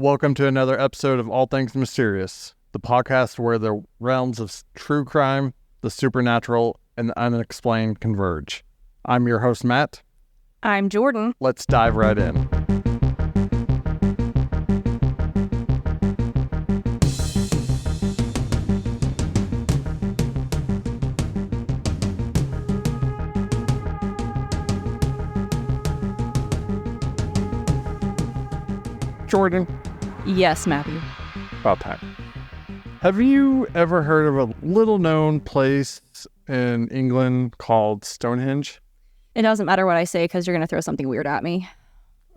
Welcome to another episode of All Things Mysterious, the podcast where the realms of true crime, the supernatural, and the unexplained converge. I'm your host, Matt. I'm Jordan. Let's dive right in. Jordan. Yes, Matthew. About time. Have you ever heard of a little-known place in England called Stonehenge? It doesn't matter what I say because you're going to throw something weird at me.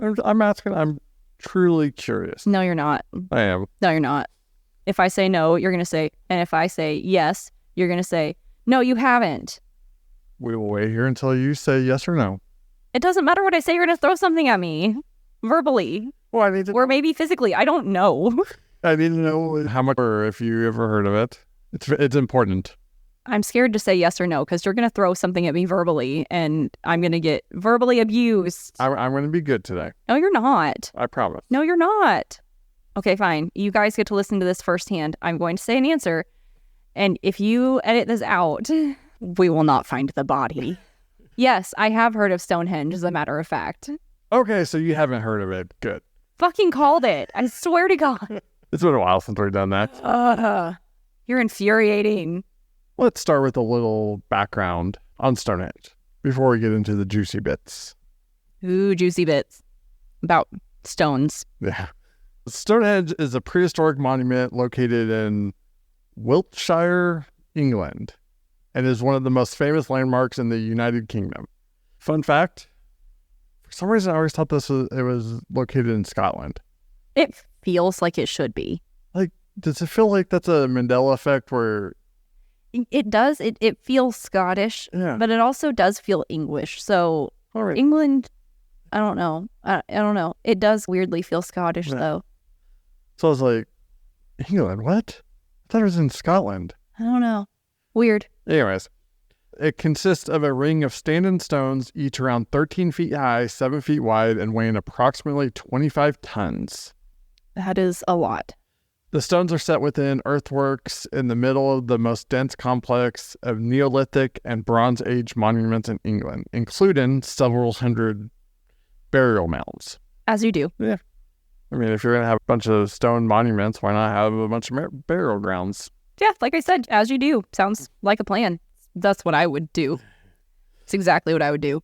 I'm truly curious. No, you're not. I am. No, you're not. If I say no, you're going to say, and if I say yes, you're going to say, no, you haven't. We will wait here until you say yes or no. It doesn't matter what I say. You're going to throw something at me. Verbally. Well, I need to or maybe physically. I don't know. I need to know how much, or if you ever heard of it. It's important. I'm scared to say yes or no because you're going to throw something at me verbally and I'm going to get verbally abused. I'm going to be good today. No, you're not. I promise. No, you're not. Okay, fine. You guys get to listen to this firsthand. I'm going to say an answer. And if you edit this out, we will not find the body. Yes, I have heard of Stonehenge, as a matter of fact. Okay, so you haven't heard of it. Good. Fucking called it. I swear to God. It's been a while since we've done that. You're infuriating. Let's start with a little background on Stonehenge before we get into the juicy bits. Ooh, juicy bits. About stones. Yeah. Stonehenge is a prehistoric monument located in Wiltshire, England, and is one of the most famous landmarks in the United Kingdom. Fun fact, for some reason I always thought it was located in Scotland. It feels like it should be. Like, does it feel like that's a Mandela effect where... It does. It feels Scottish, yeah, but it also does feel English. So all right. England, I don't know. I don't know. It does weirdly feel Scottish, though. So I was like, England, what? I thought it was in Scotland. I don't know. Weird. Anyways, it consists of a ring of standing stones, each around 13 feet high, 7 feet wide, and weighing approximately 25 tons. That is a lot. The stones are set within earthworks in the middle of the most dense complex of Neolithic and Bronze Age monuments in England, including several hundred burial mounds. As you do. Yeah. I mean, if you're going to have a bunch of stone monuments, why not have a bunch of burial grounds? Yeah, like I said, as you do. Sounds like a plan. That's what I would do. It's exactly what I would do.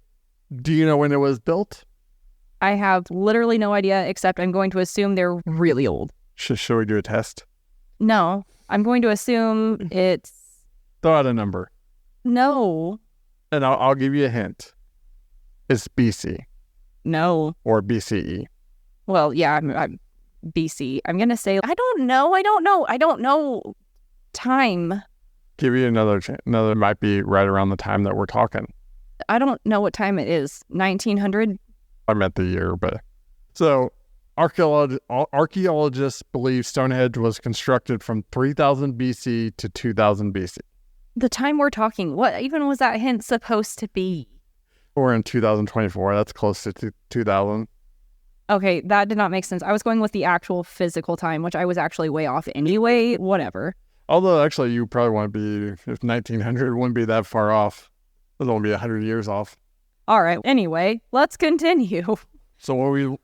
Do you know when it was built? I have literally no idea, except I'm going to assume they're really old. Should we do a test? No, I'm going to assume it's... Throw out a number. No. And I'll give you a hint. It's BC. No. Or BCE. Well, yeah, I'm BC. I'm going to say, I don't know time. Give you another might be right around the time that we're talking. I don't know what time it is. 1900? I meant the year, but... So, archaeologists believe Stonehenge was constructed from 3000 BC to 2000 BC. The time we're talking, what even was that hint supposed to be? Or in 2024, that's close to 2000. Okay, that did not make sense. I was going with the actual physical time, which I was actually way off anyway. Whatever. Although, actually, you probably want to be, if 1900 wouldn't be that far off. It'll only be 100 years off. All right. Anyway, let's continue. So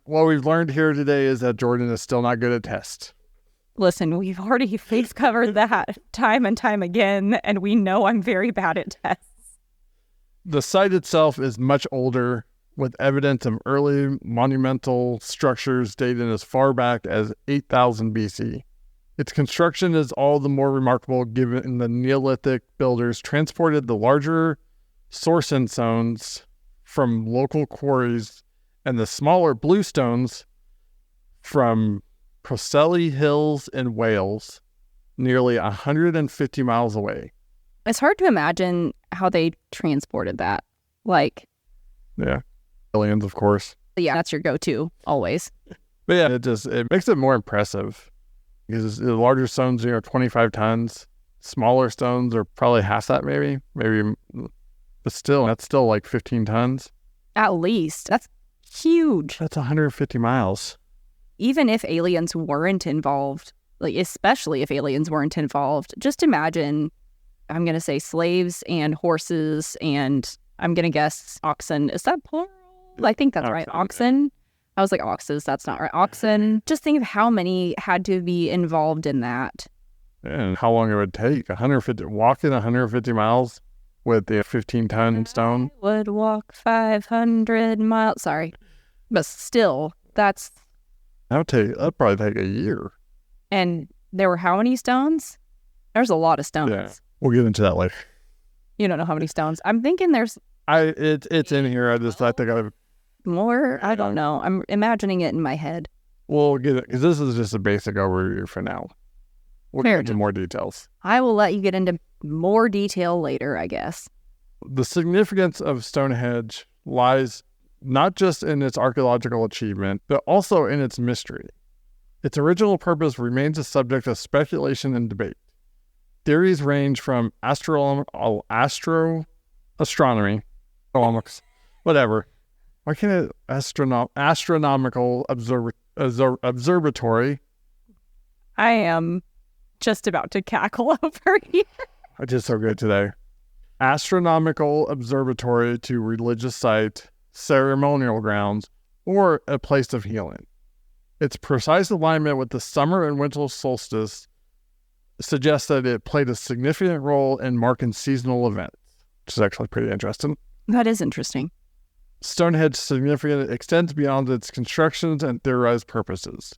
what we've learned here today is that Jordan is still not good at tests. Listen, we've already face covered that time and time again, and we know I'm very bad at tests. The site itself is much older, with evidence of early monumental structures dating as far back as 8000 BC. Its construction is all the more remarkable given the Neolithic builders transported the larger sourcing stones from local quarries and the smaller blue stones from Preseli Hills in Wales, nearly 150 miles away. It's hard to imagine how they transported that. Like... Yeah. Aliens, of course. Yeah, that's your go-to, always. But yeah, it makes it more impressive. Because the larger stones, 25 tons. Smaller stones are probably half that, maybe. But still, that's still like 15 tons. At least. That's huge. That's 150 miles. even if aliens weren't involved, like especially if aliens weren't involved, just imagine, I'm going to say slaves and horses and I'm going to guess oxen. Is that plural? I think that's right. Oxen. I was like oxes. That's not right. Oxen. Just think of how many had to be involved in that. And how long it would take. Walking 150 miles with the 15-ton stone. I would walk 500 miles. Sorry. But still, that'd probably take a year. And there were how many stones? There's a lot of stones. Yeah. We'll get into that later. You don't know how many stones. I'm thinking there's... It's in here. I think I've... More? I don't know. I'm imagining it in my head. We'll get it, because this is just a basic overview for now. We'll get into more details. I will let you get into more detail later, I guess. The significance of Stonehenge lies not just in its archaeological achievement, but also in its mystery. Its original purpose remains a subject of speculation and debate. Theories range from astronomy, whatever. Why can't it astronomical observatory? I am just about to cackle over here. I did so good today. Astronomical observatory to religious site, ceremonial grounds, or a place of healing. Its precise alignment with the summer and winter solstice suggests that it played a significant role in marking seasonal events, which is actually pretty interesting. That is interesting. Stonehenge's significance extends beyond its constructions and theorized purposes.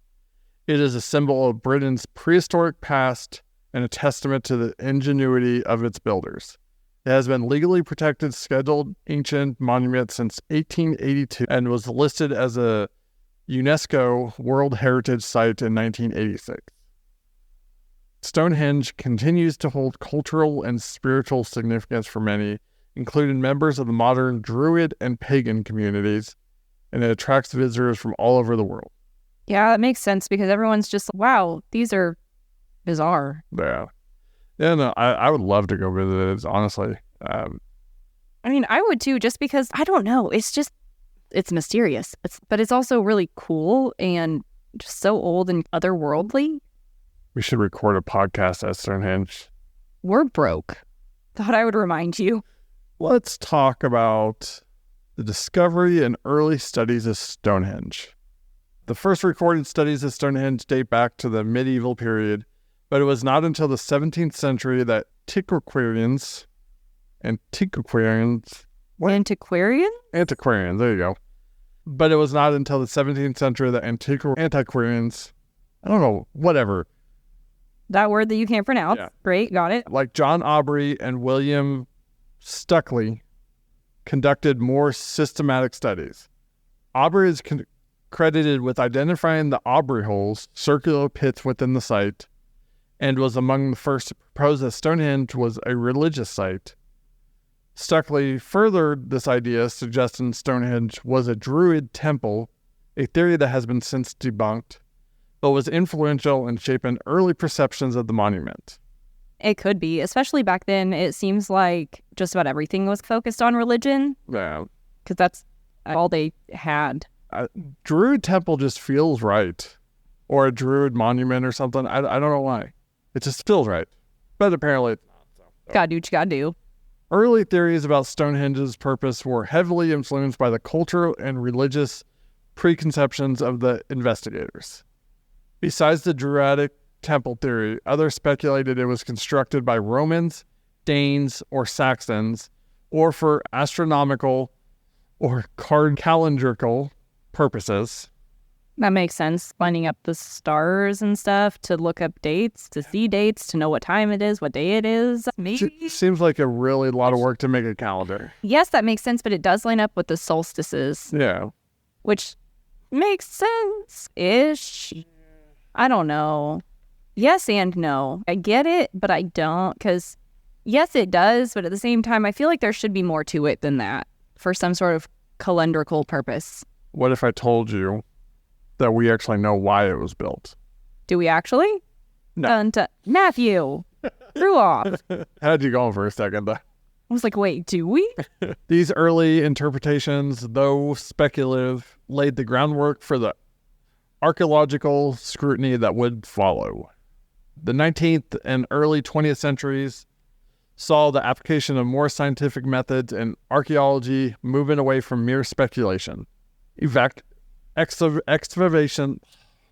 It is a symbol of Britain's prehistoric past and a testament to the ingenuity of its builders. It has been legally protected scheduled ancient monument since 1882 and was listed as a UNESCO World Heritage Site in 1986. Stonehenge continues to hold cultural and spiritual significance for many, including members of the modern Druid and pagan communities, and it attracts visitors from all over the world. Yeah, that makes sense because everyone's just, wow, these are bizarre. Yeah. Yeah, no, I would love to go visit it, honestly. I mean, I would too, just because, I don't know, it's mysterious, but it's also really cool and just so old and otherworldly. We should record a podcast at Stonehenge. We're broke. Thought I would remind you. Let's talk about the discovery and early studies of Stonehenge. The first recorded studies of Stonehenge date back to the medieval period, but it was not until the 17th century that antiquarians, there you go. But it was not until the 17th century that antiquarians, I don't know, whatever. That word that you can't pronounce. Yeah. Great, got it. Like John Aubrey and William Stuckley conducted more systematic studies. Aubrey is credited with identifying the Aubrey holes, circular pits within the site, and was among the first to propose that Stonehenge was a religious site. Stuckley furthered this idea, suggesting Stonehenge was a Druid temple, a theory that has been since debunked, but was influential in shaping early perceptions of the monument. It could be, especially back then. It seems like just about everything was focused on religion. Yeah. Because that's all they had. Druid temple just feels right. Or a Druid monument or something. I don't know why. It just feels right. But apparently it's not. So. Gotta do what you gotta do. Early theories about Stonehenge's purpose were heavily influenced by the cultural and religious preconceptions of the investigators. Besides the Druidic temple theory, others speculated it was constructed by Romans, Danes, or Saxons, or for astronomical or calendrical purposes. That makes sense. Lining up the stars and stuff to look up dates, to see dates, to know what time it is, what day it is. Maybe. Seems like a really lot of work to make a calendar. Yes, that makes sense, but it does line up with the solstices. Yeah. Which makes sense-ish. I don't know. Yes and no. I get it, but I don't, because yes, it does, but at the same time, I feel like there should be more to it than that for some sort of calendrical purpose. What if I told you that we actually know why it was built? Do we actually? No. Matthew, threw off. Had you going for a second, though. I was like, wait, do we? These early interpretations, though speculative, laid the groundwork for the archaeological scrutiny that would follow. The 19th and early 20th centuries saw the application of more scientific methods and archaeology moving away from mere speculation. Excavation.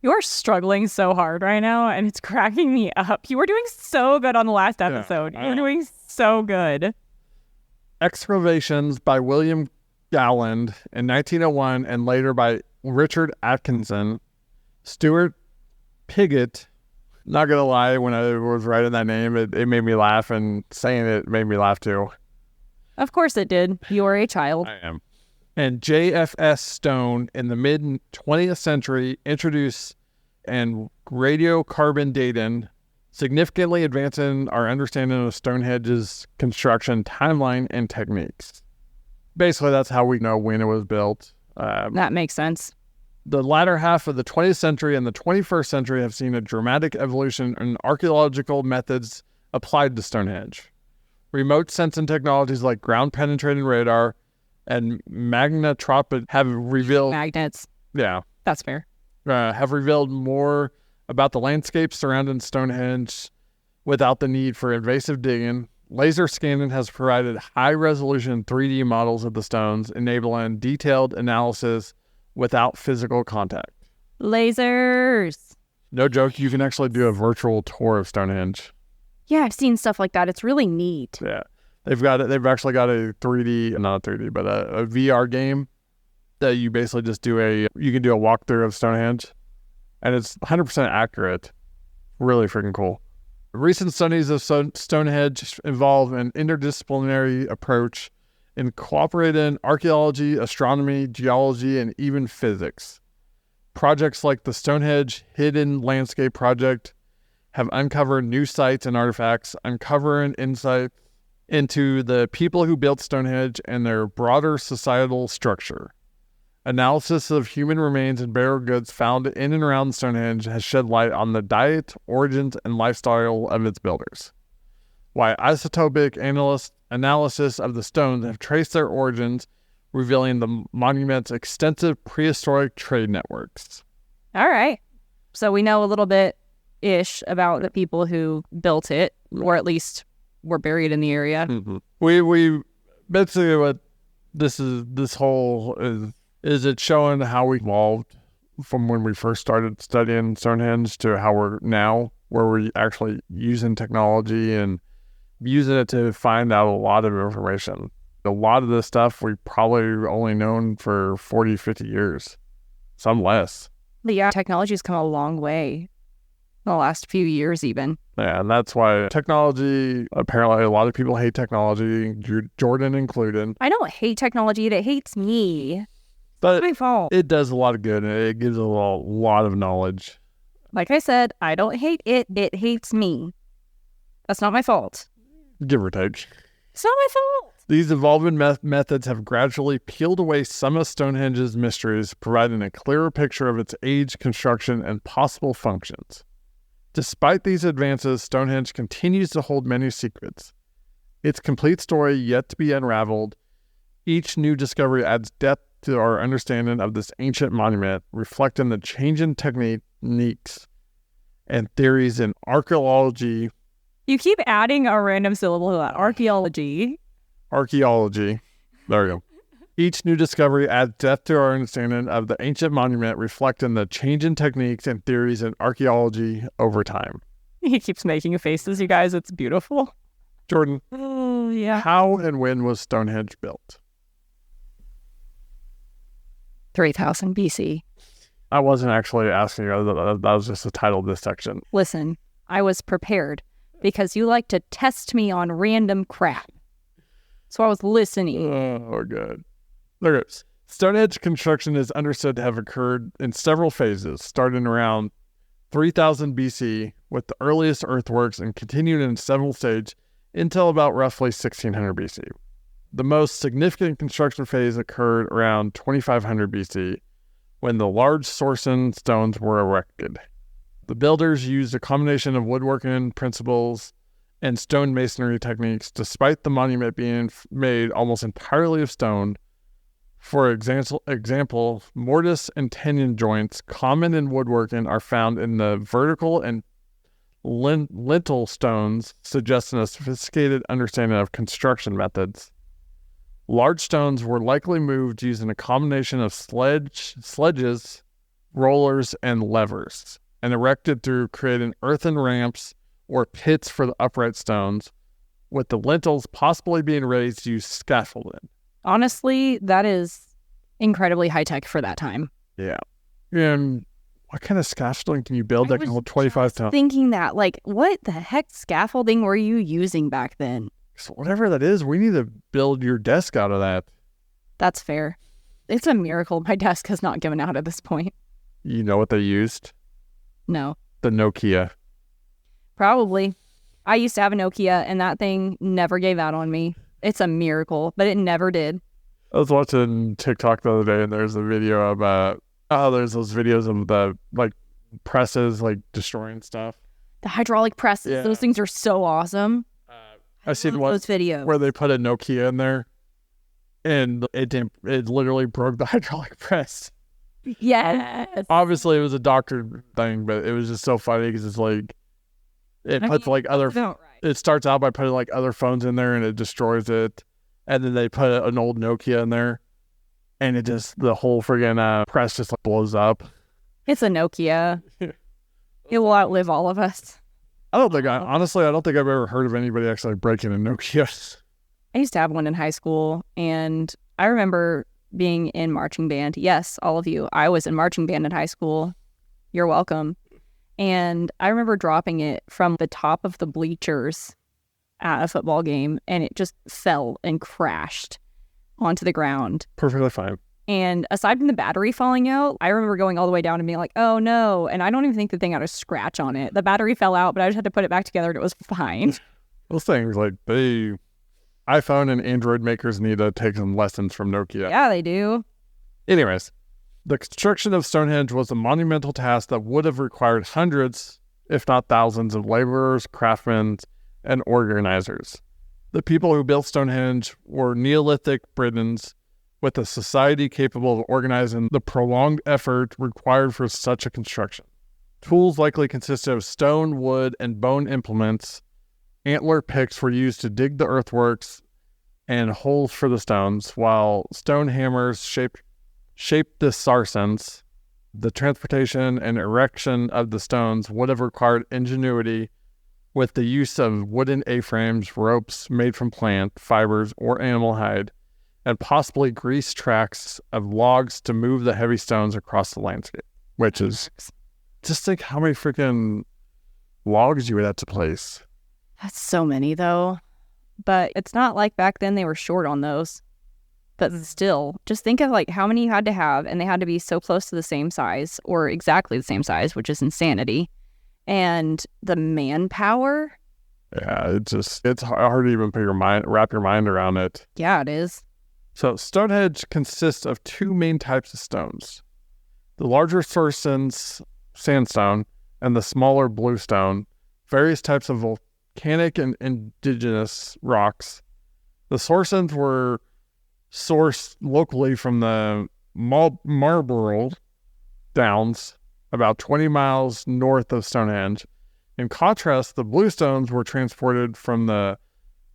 You're struggling so hard right now, and it's cracking me up. You were doing so good on the last episode. You were doing so good. Excavations by William Galland in 1901 and later by Richard Atkinson, Stuart Piggott. Not gonna lie, when I was writing that name, it made me laugh, and saying it made me laugh too. Of course it did. You are a child. I am. And J.F.S. Stone in the mid-20th century introduced and radiocarbon dating, significantly advancing our understanding of Stonehenge's construction timeline and techniques. Basically, that's how we know when it was built. That makes sense. The latter half of the 20th century and the 21st century have seen a dramatic evolution in archaeological methods applied to Stonehenge. Remote sensing technologies like ground-penetrating radar and magnetometry have revealed... Magnets. Yeah. That's fair. Have revealed more about the landscape surrounding Stonehenge without the need for invasive digging. Laser scanning has provided high-resolution 3D models of the stones, enabling detailed analysis without physical contact. Lasers. No joke, you can actually do a virtual tour of Stonehenge. Yeah, I've seen stuff like that. It's really neat. Yeah. They've actually got a 3D, not a 3D, but a VR game that you basically just you can do a walkthrough of Stonehenge, and it's 100% accurate. Really freaking cool. Recent studies of Stonehenge involve an interdisciplinary approach incorporating archaeology, astronomy, geology, and even physics. Projects like the Stonehenge Hidden Landscape Project have uncovered new sites and artifacts, uncovering insight into the people who built Stonehenge and their broader societal structure. Analysis of human remains and burial goods found in and around Stonehenge has shed light on the diet, origins, and lifestyle of its builders. While isotopic analysis of the stones have traced their origins, revealing the monument's extensive prehistoric trade networks. All right. So we know a little bit-ish about the people who built it, or at least were buried in the area. Mm-hmm. We basically what this whole is it showing how we evolved from when we first started studying Stonehenge to how we're now, where we're actually using technology and using it to find out a lot of information. A lot of this stuff we've probably only known for 40, 50 years, some less. Yeah, technology's come a long way in the last few years even. Yeah, and that's why technology, apparently a lot of people hate technology, Jordan included. I don't hate technology, it hates me. But it's my fault. It does a lot of good, and it gives a lot of knowledge. Like I said, I don't hate it, it hates me. That's not my fault. Give or take. It's not my fault. These evolving methods have gradually peeled away some of Stonehenge's mysteries, providing a clearer picture of its age, construction, and possible functions. Despite these advances, Stonehenge continues to hold many secrets. Its complete story yet to be unraveled. Each new discovery adds depth to our understanding of this ancient monument, reflecting the changing techniques and theories in archaeology. You keep adding a random syllable to that. Archaeology. Archaeology. There we go. Each new discovery adds depth to our understanding of the ancient monument, reflecting the changing techniques and theories in archaeology over time. He keeps making faces, you guys. It's beautiful. Jordan. Oh, yeah. How and when was Stonehenge built? 3000 BC. I wasn't actually asking you. That was just the title of this section. Listen, I was prepared because you like to test me on random crap. So I was listening. Oh, good. There it is. Stonehenge construction is understood to have occurred in several phases, starting around 3000 BC with the earliest earthworks and continued in several stages until about roughly 1600 BC. The most significant construction phase occurred around 2500 BC when the large sourcing stones were erected. The builders used a combination of woodworking principles and stone masonry techniques, despite the monument being made almost entirely of stone. For example, mortise and tenon joints, common in woodworking, are found in the vertical and lintel stones, suggesting a sophisticated understanding of construction methods. Large stones were likely moved using a combination of sledges, rollers, and levers, and erected through creating earthen ramps or pits for the upright stones, with the lintels possibly being raised to use scaffolding. Honestly, that is incredibly high-tech for that time. Yeah. And what kind of scaffolding can you build that can hold 25 tons? Thinking that, like, what the heck scaffolding were you using back then? So whatever that is, we need to build your desk out of that. That's fair. It's a miracle my desk has not given out at this point. You know what they used? No. The Nokia. Probably. I used to have a Nokia, and that thing never gave out on me. It's a miracle, but it never did. I was watching TikTok the other day, and there's a video about there's those videos of the like presses like destroying stuff. The hydraulic presses, Yeah. those things are so awesome. I seen love one those videos where they put a Nokia in there, and it literally broke the hydraulic press. Yes. Obviously, it was a doctor thing, but it was just so funny because it's like it puts like other. Right. It starts out by putting like other phones in there, and it destroys it, and then they put an old Nokia in there, and it just the whole friggin' press just like blows up. It's a Nokia. It will outlive all of us. I don't think I've ever heard of anybody actually breaking a Nokia. I used to have one in high school, and I remember being in marching band. Yes, all of you. I was in marching band in high school. You're welcome. And I remember dropping it from the top of the bleachers at a football game, and it just fell and crashed onto the ground. Perfectly fine. And aside from the battery falling out, I remember going all the way down and being like, oh no. And I don't even think the thing had a scratch on it. The battery fell out, but I just had to put it back together and it was fine. Those things, like, iPhone and Android makers need to take some lessons from Nokia. Yeah, they do. Anyways, the construction of Stonehenge was a monumental task that would have required hundreds, if not thousands, of laborers, craftsmen, and organizers. The people who built Stonehenge were Neolithic Britons with a society capable of organizing the prolonged effort required for such a construction. Tools likely consisted of stone, wood, and bone implements. Antler picks were used to dig the earthworks and holes for the stones, while stone hammers shaped the sarcens. The transportation and erection of the stones would have required ingenuity with the use of wooden A-frames, ropes made from plant fibers or animal hide, and possibly grease tracks of logs to move the heavy stones across the landscape. Which is, just think how many freaking logs you would have to place. That's so many, though. But it's not like back then they were short on those. But still, just think of like how many you had to have, and they had to be so close to the same size, or exactly the same size, which is insanity. And the manpower. Yeah, it's hard to even wrap your mind around it. Yeah, it is. So Stonehenge consists of two main types of stones: the larger Saracens sandstone and the smaller bluestone, various types of volcanic and indigenous rocks. The Saracens were sourced locally from the Marlborough Downs, about 20 miles north of Stonehenge. In contrast, the bluestones were transported from the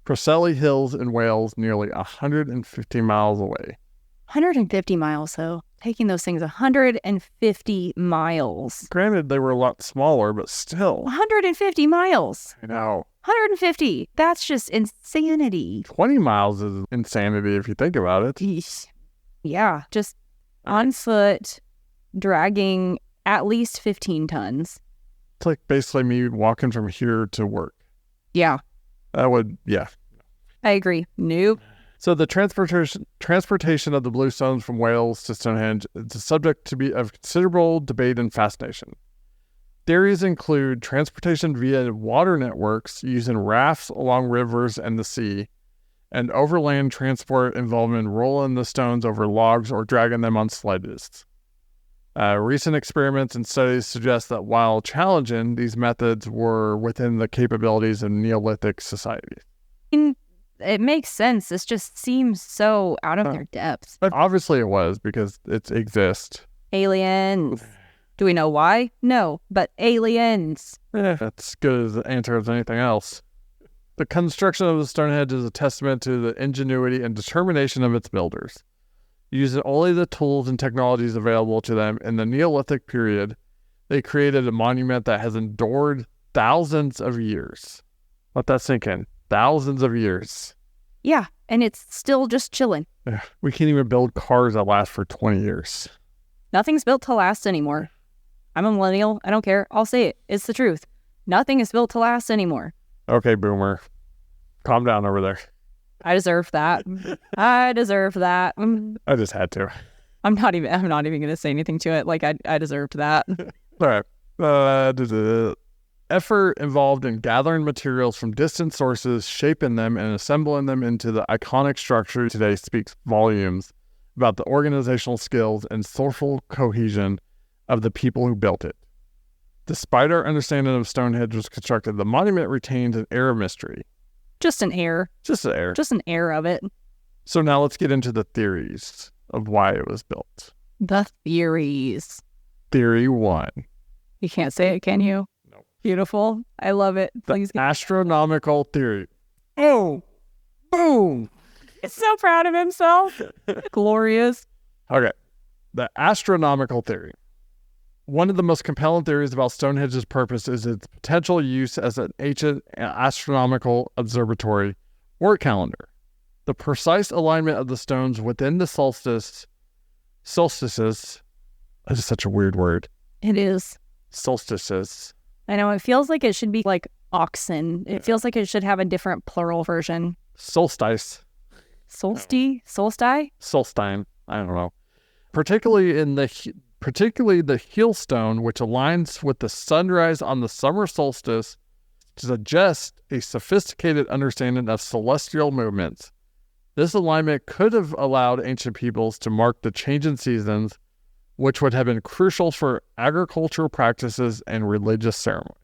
Preseli Hills in Wales, nearly 150 miles away. 150 miles, though. Taking those things 150 miles. Granted, they were a lot smaller, but still. 150 miles. I know. 150. That's just insanity. 20 miles is insanity if you think about it. Yeesh. Yeah, just on foot, dragging at least 15 tons. It's like basically me walking from here to work. Yeah. Yeah. I agree. Nope. So the transportation of the bluestones from Wales to Stonehenge is a subject to be of considerable debate and fascination. Theories include transportation via water networks using rafts along rivers and the sea, and overland transport involving rolling the stones over logs or dragging them on sledges. Recent experiments and studies suggest that while challenging, these methods were within the capabilities of Neolithic societies. it makes sense. This just seems so out of their depths. But obviously it was, because it exists. Aliens. Do we know why? No, but aliens. That's good as an answer as anything else. The construction of the Stonehenge is a testament to the ingenuity and determination of its builders. Using only the tools and technologies available to them in the Neolithic period, they created a monument that has endured thousands of years. Let that sink in. Thousands of years. Yeah, and it's still just chilling. We can't even build cars that last for 20 years. Nothing's built to last anymore. I'm a millennial. I don't care. I'll say it. It's the truth. Nothing is built to last anymore. Okay, boomer. Calm down over there. I deserve that. I deserve that. I just had to. I'm not even going to say anything to it. Like, I deserved that. All right. Effort involved in gathering materials from distant sources, shaping them, and assembling them into the iconic structure today speaks volumes about the organizational skills and social cohesion of the people who built it. Despite our understanding of Stonehenge was constructed, the monument retains an air of mystery. Just an air. Just an air. Just an air of it. So now let's get into the theories of why it was built. The theories. Theory 1. You can't say it, can you? No. Beautiful. I love it. Please. The astronomical theory. Oh, boom. He's so proud of himself. Glorious. Okay. The astronomical theory. One of the most compelling theories about Stonehenge's purpose is its potential use as an ancient astronomical observatory or calendar. The precise alignment of the stones within the solstices, that is such a weird word. It is. Solstices. I know, it feels like it should be like oxen. It feels like it should have a different plural version. Solstice. Solsti? Solsti? Solstein. I don't know. Particularly the heel stone, which aligns with the sunrise on the summer solstice, suggests a sophisticated understanding of celestial movements. This alignment could have allowed ancient peoples to mark the change in seasons, which would have been crucial for agricultural practices and religious ceremonies.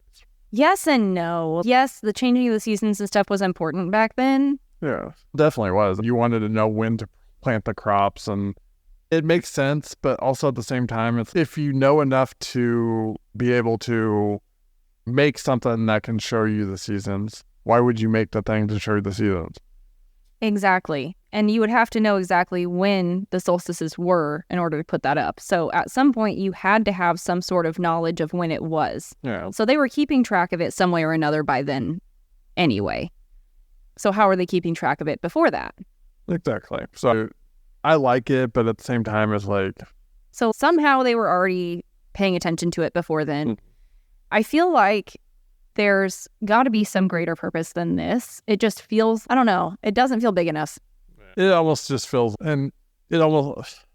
Yes and no. Yes, the changing of the seasons and stuff was important back then. Yeah, definitely was. You wanted to know when to plant the crops, and it makes sense, but also at the same time, it's if you know enough to be able to make something that can show you the seasons, why would you make the thing to show you the seasons? Exactly. And you would have to know exactly when the solstices were in order to put that up. So at some point, you had to have some sort of knowledge of when it was. Yeah. So they were keeping track of it some way or another by then anyway. So how are they keeping track of it before that? Exactly. So I like it, but at the same time, it's like... So somehow they were already paying attention to it before then. I feel like there's got to be some greater purpose than this. It just feels, I don't know, it doesn't feel big enough. It almost just feels, and it almost,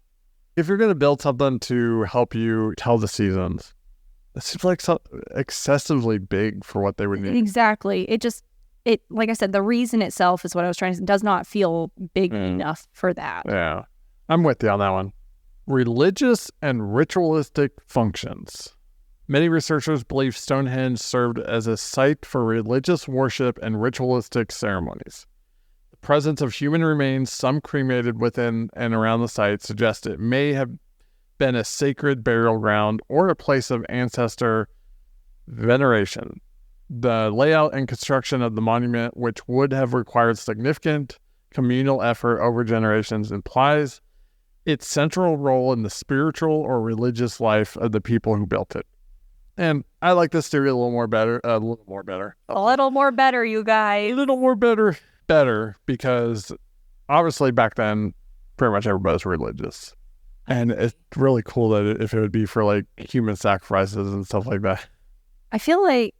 if you're going to build something to help you tell the seasons, it seems like excessively big for what they would need. Exactly. It like I said, the reason itself is what I was trying to say, does not feel big enough for that. Yeah, I'm with you on that one. Religious and ritualistic functions. Many researchers believe Stonehenge served as a site for religious worship and ritualistic ceremonies. The presence of human remains, some cremated within and around the site, suggests it may have been a sacred burial ground or a place of ancestor veneration. The layout and construction of the monument, which would have required significant communal effort over generations, implies its central role in the spiritual or religious life of the people who built it. And I like this theory a little more better, you guys. A little more better, because obviously back then, pretty much everybody was religious. And it's really cool that if it would be for like human sacrifices and stuff like that. I still feel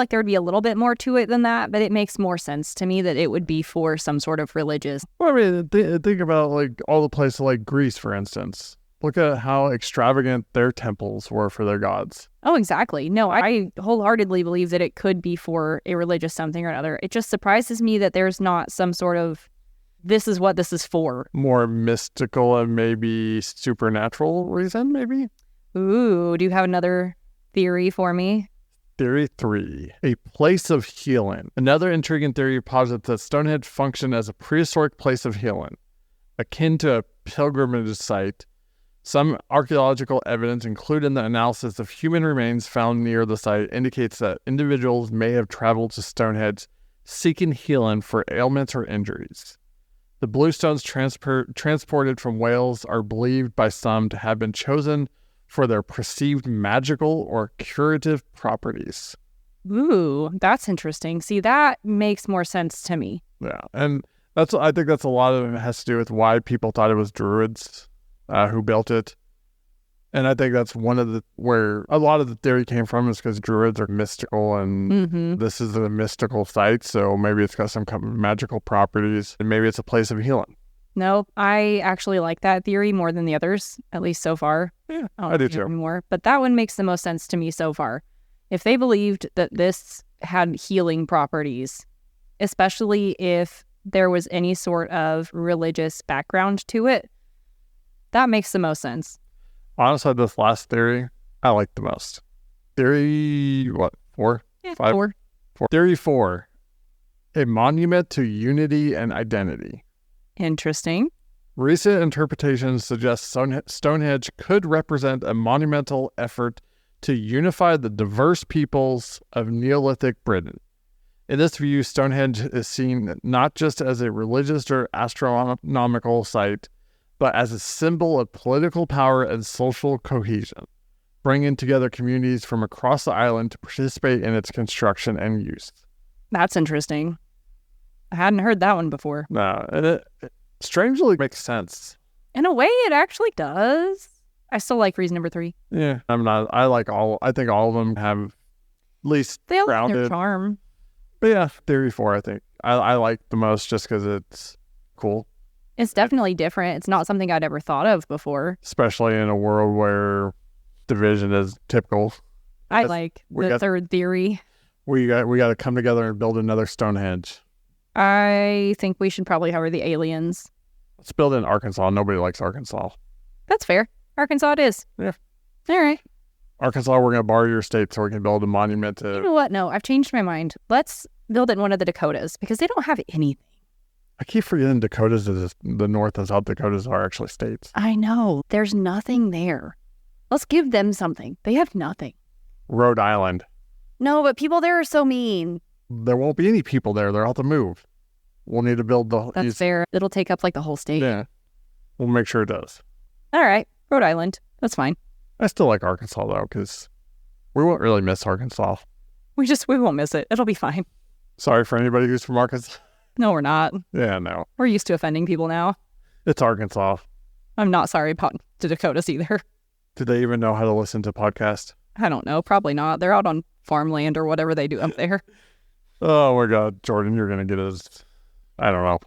like there would be a little bit more to it than that, but it makes more sense to me that it would be for some sort of religious. Well, I mean, think about like all the places like Greece, for instance. Look at how extravagant their temples were for their gods. Oh, exactly. No, I wholeheartedly believe that it could be for a religious something or another. It just surprises me that there's not some sort of, this is what this is for. More mystical and maybe supernatural reason, maybe? Ooh, do you have another theory for me? Theory 3, a place of healing. Another intriguing theory posits that Stonehenge functioned as a prehistoric place of healing, akin to a pilgrimage site. Some archaeological evidence, including the analysis of human remains found near the site, indicates that individuals may have traveled to Stonehenge seeking healing for ailments or injuries. The bluestones transported from Wales are believed by some to have been chosen for their perceived magical or curative properties. Ooh, that's interesting. See, that makes more sense to me. Yeah, and I think that's a lot of it has to do with why people thought it was Druids who built it. And I think that's where a lot of the theory came from, is because Druids are mystical, and this is a mystical site, so maybe it's got some kind of magical properties, and maybe it's a place of healing. No, I actually like that theory more than the others, at least so far. Yeah, I do too. More, but that one makes the most sense to me so far. If they believed that this had healing properties, especially if there was any sort of religious background to it, that makes the most sense. Honestly, this last theory, I like the most. Theory, 4? Yeah, 5? 4. Theory 4, a monument to unity and identity. Interesting. Recent interpretations suggest Stonehenge could represent a monumental effort to unify the diverse peoples of Neolithic Britain. In this view, Stonehenge is seen not just as a religious or astronomical site, but as a symbol of political power and social cohesion, bringing together communities from across the island to participate in its construction and use. That's interesting. I hadn't heard that one before. No, and it strangely makes sense. In a way, it actually does. I still like reason number 3. Yeah, I think all of them have at least They all have grounded their charm. But yeah, theory 4, I think I like the most just because it's cool. It's definitely different. It's not something I'd ever thought of before. Especially in a world where division is typical. I like the third theory. We got to come together and build another Stonehenge. I think we should probably cover the aliens. Let's build it in Arkansas. Nobody likes Arkansas. That's fair. Arkansas it is. Yeah. All right. Arkansas, we're going to borrow your state so we can build a monument to... You know what? No, I've changed my mind. Let's build it in one of the Dakotas because they don't have anything. I keep forgetting Dakotas is the North and South Dakotas are actually states. I know. There's nothing there. Let's give them something. They have nothing. Rhode Island. No, but people there are so mean. There won't be any people there. They'll have to move. We'll need to build the... That's fair. It'll take up like the whole state. Yeah. We'll make sure it does. All right. Rhode Island. That's fine. I still like Arkansas, though, because we won't really miss Arkansas. We won't miss it. It'll be fine. Sorry for anybody who's from Arkansas. No, we're not. Yeah, no. We're used to offending people now. It's Arkansas. I'm not sorry about the Dakotas either. Do they even know how to listen to podcasts? I don't know. Probably not. They're out on farmland or whatever they do up there. Oh my God, Jordan, you're gonna get us. I don't know.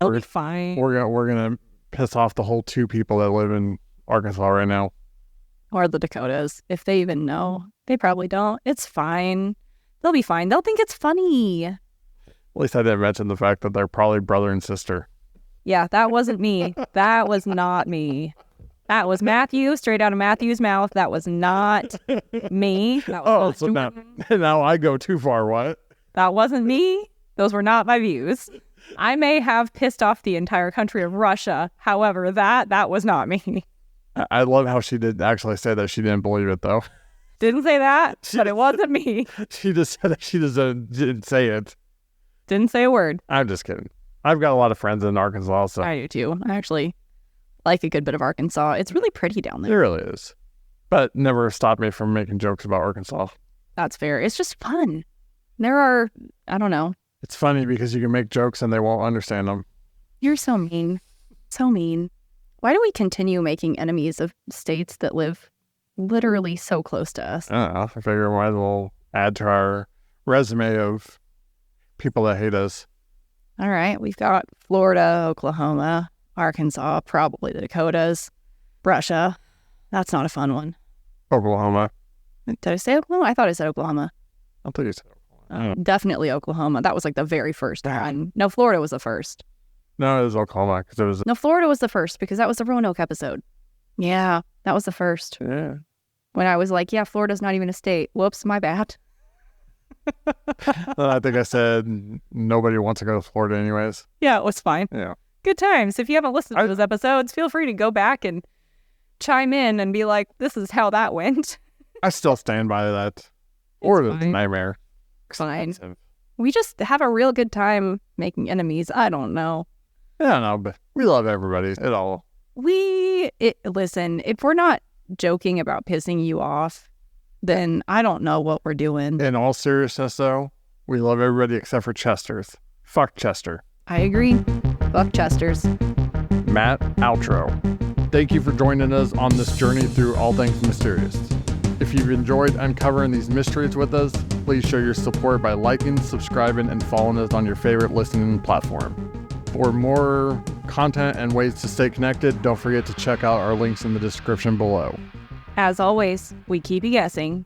It'll be fine. We're gonna piss off the whole 2 people that live in Arkansas right now. Or the Dakotas, if they even know. They probably don't. It's fine. They'll be fine. They'll think it's funny. At least I didn't mention the fact that they're probably brother and sister. Yeah, that wasn't me. That was not me. That was Matthew, straight out of Matthew's mouth. That was not me. That was so now I go too far, what? That wasn't me. Those were not my views. I may have pissed off the entire country of Russia. However, that was not me. I love how she did actually say that she didn't believe it, though. Didn't say that, but it wasn't me. She just said that she just didn't say it. Didn't say a word. I'm just kidding. I've got a lot of friends in Arkansas, so... I do, too. I actually like a good bit of Arkansas. It's really pretty down there. It really is. But never stopped me from making jokes about Arkansas. That's fair. It's just fun. There are... I don't know. It's funny because you can make jokes and they won't understand them. You're so mean. So mean. Why do we continue making enemies of states that live literally so close to us? I don't know. I figure we might as well add to our resume of people that hate us. All right. We've got Florida, Oklahoma, Arkansas, probably the Dakotas, Russia. That's not a fun one. Oklahoma. Did I say Oklahoma? I thought I said Oklahoma. I thought you said Oklahoma. Definitely Oklahoma. That was like the very first one. No, Florida was the first. No, it was Oklahoma because it was... No, Florida was the first because that was the Roanoke episode. Yeah, that was the first. Yeah. when I was like, yeah, Florida's not even a state. Whoops, my bad. I think I said nobody wants to go to Florida anyways. Yeah, it was fine. Yeah. Good times. If you haven't listened to those episodes, feel free to go back and chime in and be like, this is how that went. I still stand by that. Or the nightmare. Fine. Expensive. We just have a real good time making enemies. I don't know. I don't know, but we love everybody. Listen, if we're not joking about pissing you off, then I don't know what we're doing. In all seriousness, though, we love everybody except for Chester's. Fuck Chester. I agree. Fuck Chester's. Matt, outro. Thank you for joining us on this journey through all things mysterious. If you've enjoyed uncovering these mysteries with us, please show your support by liking, subscribing, and following us on your favorite listening platform. For more content and ways to stay connected, don't forget to check out our links in the description below. As always, we keep you guessing.